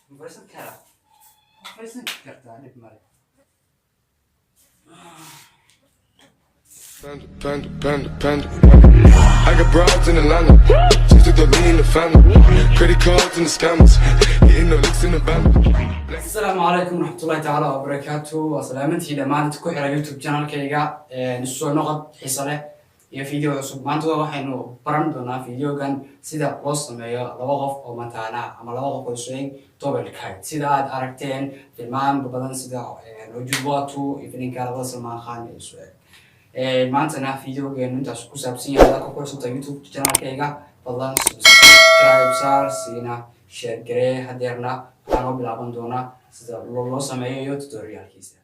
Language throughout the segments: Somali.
فرصة كلا فرصة كرتا نب مالك Panda. I got broads in Atlanta, just to throw me in the family. Credit cards and the scammers, getting no licks in the band. السلام عليكم ورحمة الله تعالى وبركاته وسلامتي لما أنت كحرة يوتيوب channel كيجا نسوا نقط حصله يا فيديو عصب ما أنتوا وحنو برندنا فيديو كان سيدا وصل مايا لوقف أو متانا أما لوقف وشين طبعا الكايت سيدا أركتين في المام ببدن سيدا وجواتو يفنين كلا وصل ما خان يسوع maantana videogeenu intaas ku saabsan yahay halka ku xusanta youtube channelkayga fadlan subscribe saar siina share garee hadeerna waxaan u bilaaban doonaa sida loo sameeyo tutorialkiisa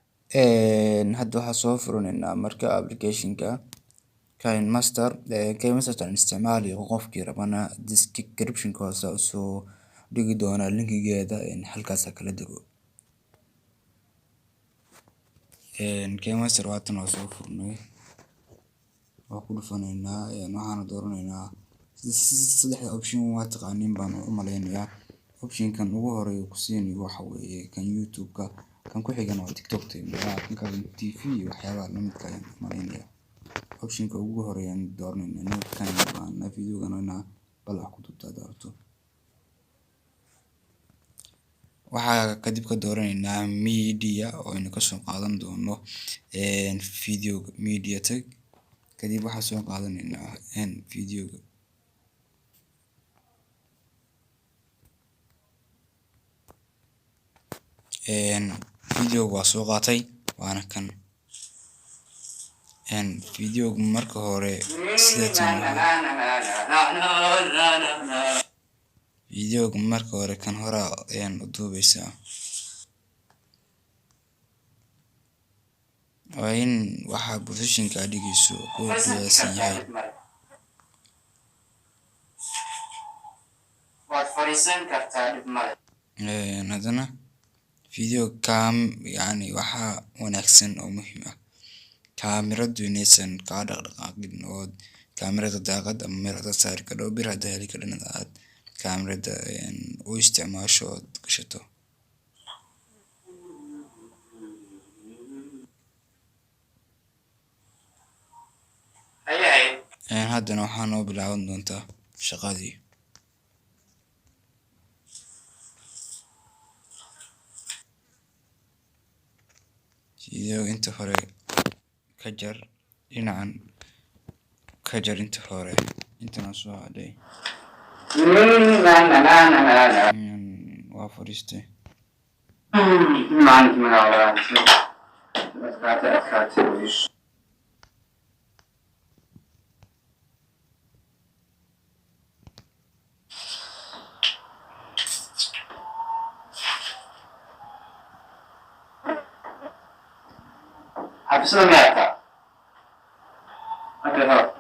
hadda waxaa soo furanaynaa marka applicationka Kinmaster aan isticmaalayo qofkii rabana descriptionka hoose usoo dhigi doonaa linkigeeda halkaas kala dego Kinmaster waatan oo soo furnay ku dhufanaynaa waxaan dooranaynaa saddexda option waa taqaaniin baan u maleynayaa optionkan ugu horeeyo ku siinayo waxa weeye kan youtube-ka kan ku xigana waa tiktok-ta kan tv waxyaabaha la midka ah maleynayaa optionka ugu horeeyo dooranaynaa kan aan videogana balac ku dubtaa daarto waxaa kadib ka dooranaynaa media oo aynu ka soo qaadan doono video media tag kadib waxaa soo qaadanaynaa videoga videoga waa soo qaatay waana kan videoga marka hore videoga marka hore kan hore u duubeysaa waa in waxa positionka dhigayso ku qiyaasan yahay waad fariisan kartaa dib male hadana video cam yani waxa wanaagsan oo muhiim ah kaamiradu inaysan ka dhaqdhaqaaqin oo kaamirada daaqad ama meel aad saari karto bir hadda heli karana aad kaamirada u isticmaasho oo gashato haddana waxaa noo bilaaban doontaa shaqadii video inta hore ka jar dhinacan ka jar inta hore intana soo hadhay waa fariistay حبسنا مياتا هكذا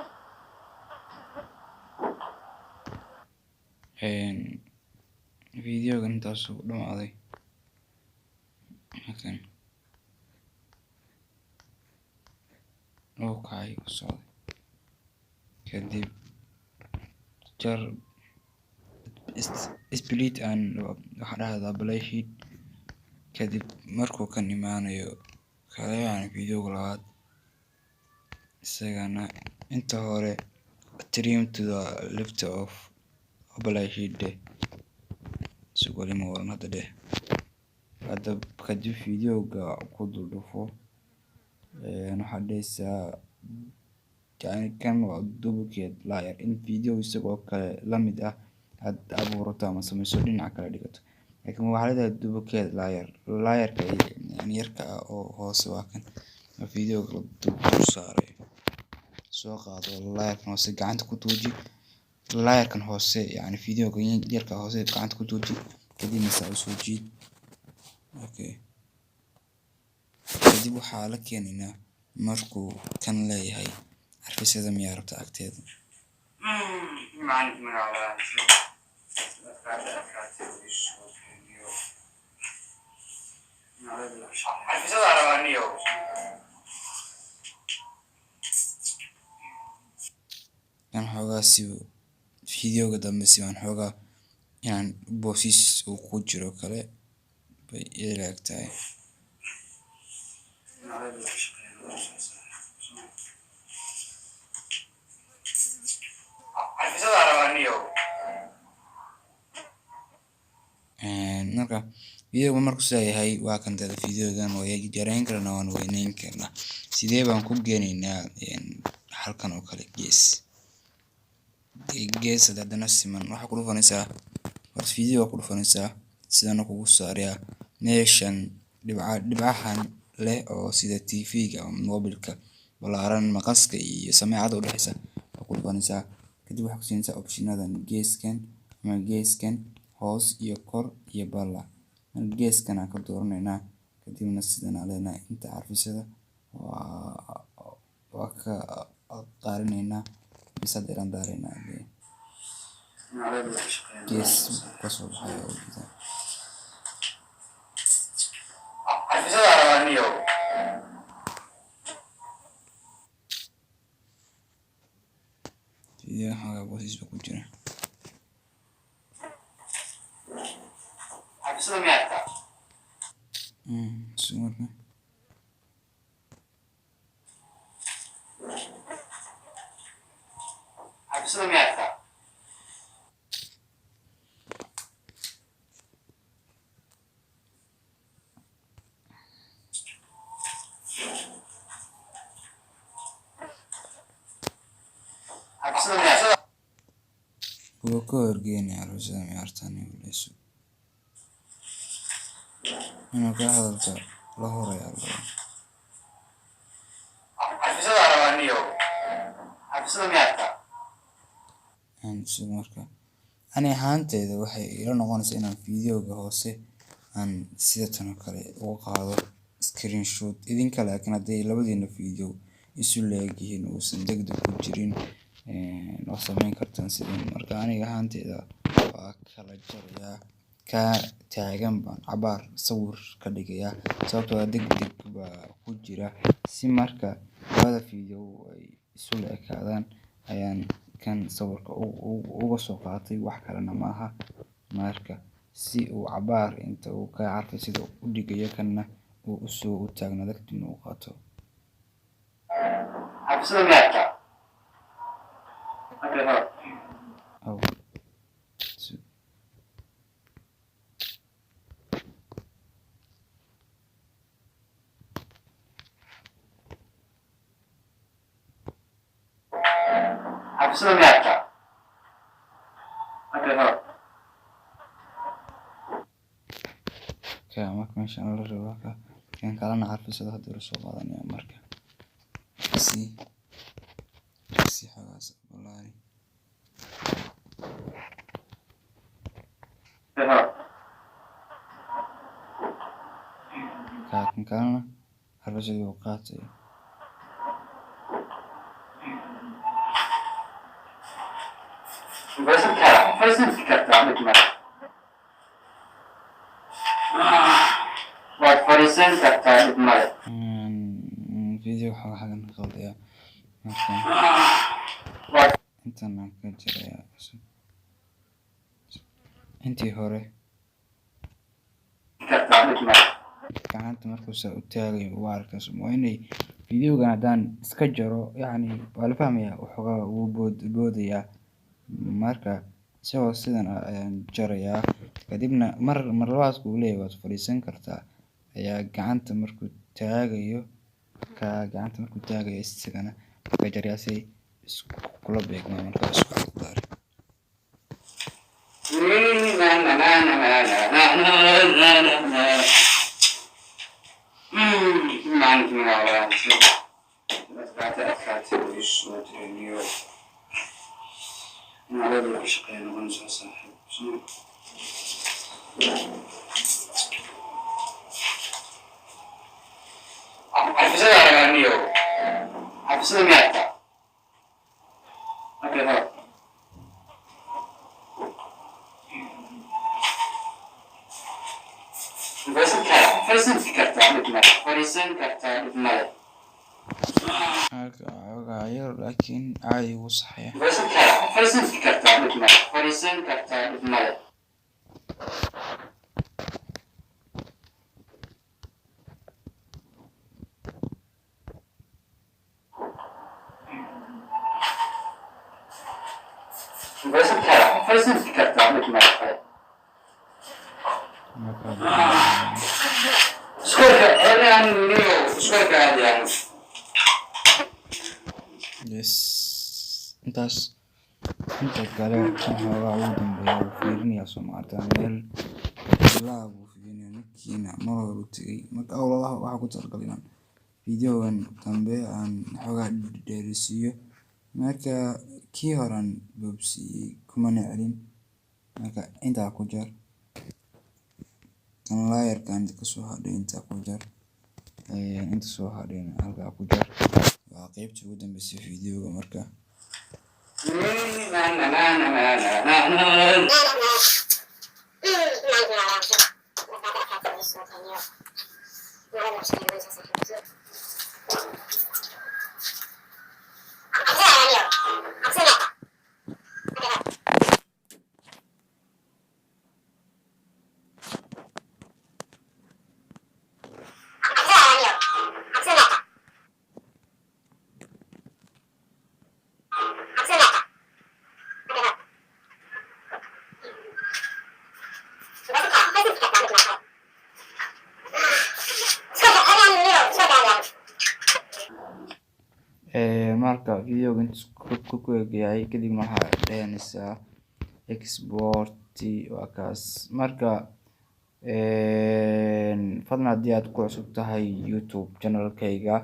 videoga intaas uu dhamaaday halkan oo kacay u socday kadib jar split aan waxa dhahdaa play sheet kadib markuu kan imaanayo kale aan videoga labaad isagana inta hore trim to the left of play sheet sugalima waran hadda hadda kadib videoga ku duldhufo waxaa dhehaysaa yani kan waa duplicate layer in video isagoo kale la mid ah aad abuurato ama samayso dhinaca kale dhigato laakiin waxaa leedahay duplicate layerka yani yarka ah oo hoose waa kan videoga la dul saaray soo qaado layerkan hoose gacanta ku tuuji layerkan hoose yani videoga yarka hoose gacanta ku tuuji kadibna saa u soo jiid okay kadib waxaa la keenaynaa markuu kan leeyahay xarfisada miyaa rabta agteeda kan xoogaa si videoga dambe si aan xoogaa inaan boosiis uu ku jiro kale bay ila eg tahay. marka video markuu sidaa yahay waa kan dada videogan waa yarayn karnaa waan weynayn karnaa. Sidee baan ku geenaynaa halkan oo kale gees haddana siman waxa ku dhufanaysaa horta video ku dhufanaysaa sidana kugu saaraya meeshan dhibcahan leh oo sida TV-ga ama mobilka balaaran maqaska iyo sameecada u dhaxaysa ku dhufanaysaa. kadib waxaad ku siinaysaa optionadan geeskan ama geeskan hoos iyo kor iyo balla. geeskan aan ka dooranaynaa kadibna sidan aan leenahay inta carfisada waa ka qaarinaynaa bisa dheeraan daaraynaa gees kasoo baxay oo jida video xaga boosiis ku jira sumarka kuwa ka horgeynaya arusada miyaartani uleeso inuu ka hadalka la horaya marka ani ahaanteeda waxay ila noqonaysaa inaan videoga hoose aan sida tan oo kale uga qaado screenshot idinka laakiin hadday labadiina video isu leegyihiin uusan degdeg ku jirin oo samayn kartaan sidan. marka aniga ahaanteeda waa kala jarayaa ka taagan baan cabaar sawir ka dhigayaa sababtoo ah degdeg baa ku jira. si marka labada video ay isu leekaadaan ayaan kan sawirka uga soo qaatay wax kalena maaha. marka si uu cabaar inta uu ka carfay sida u dhigayo kanna uu usoo u taagnaado kadibna uu qaato. marka meeshaan la rabo kan kalena carfisada hadda soo qaadanaya marka si xagaas balaari kan kalena carfisada uu qaatay video waxaa xagan qaldaya marka intan aan ka jiraya intii hore gacanta markuu saa u taagayo waa arkaas waa inay videogan haddaan iska jaro yacni waa la fahmayaa waxoogaa wuu boodayaa. marka isagoo sidan ayaan jarayaa kadibna mar labaad kuu leeyahay waad fadhiisan kartaa ayaa gacanta markuu taagayo isagana ka jarayaa si isku kula beegmaa marka isku caddaari yar laakiin caadi wuu saxaya yes intaas inta kale waxoogaa ugu dambeeya uu fiirinayaa Soomaalida meel ilaa buu fiirinaya ninkiina mar hore u tegay marka awlaha waxaa ku talagalay inaan videogan dambe aan xoogaa dheerisiiyo marka kii horan boobsiiyey kumana celin marka intaa ku jar kan laayarkan ka soo hadhay intaa ku jar inta soo hadhayna halkaa ku jar waa qaybtii ugu dambeysay videoga marka marka videoga inta ku eegayay kadibna waxaa dhayanaysaa export waa kaas marka fadlan haddii aad ku cusub tahay YouTube channelkayga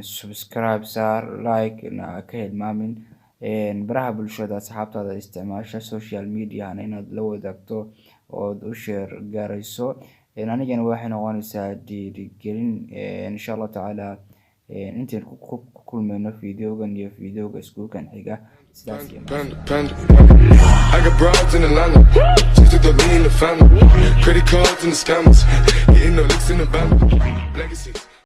subscribe saar like na ka hilmaamin baraha bulshada asxaabtaada isticmaasha social media inaad la wadaagto oo u share gaarayso anigana waxay noqonaysaa dhiirigelin insha Allah taala intaan ku kulmayno videogan iyo videoga iskuulkan xiga sidaas iyo I got broads in Atlanta, just to lean the family, credit cards and the scammers, hitting the licks in the van, legacies.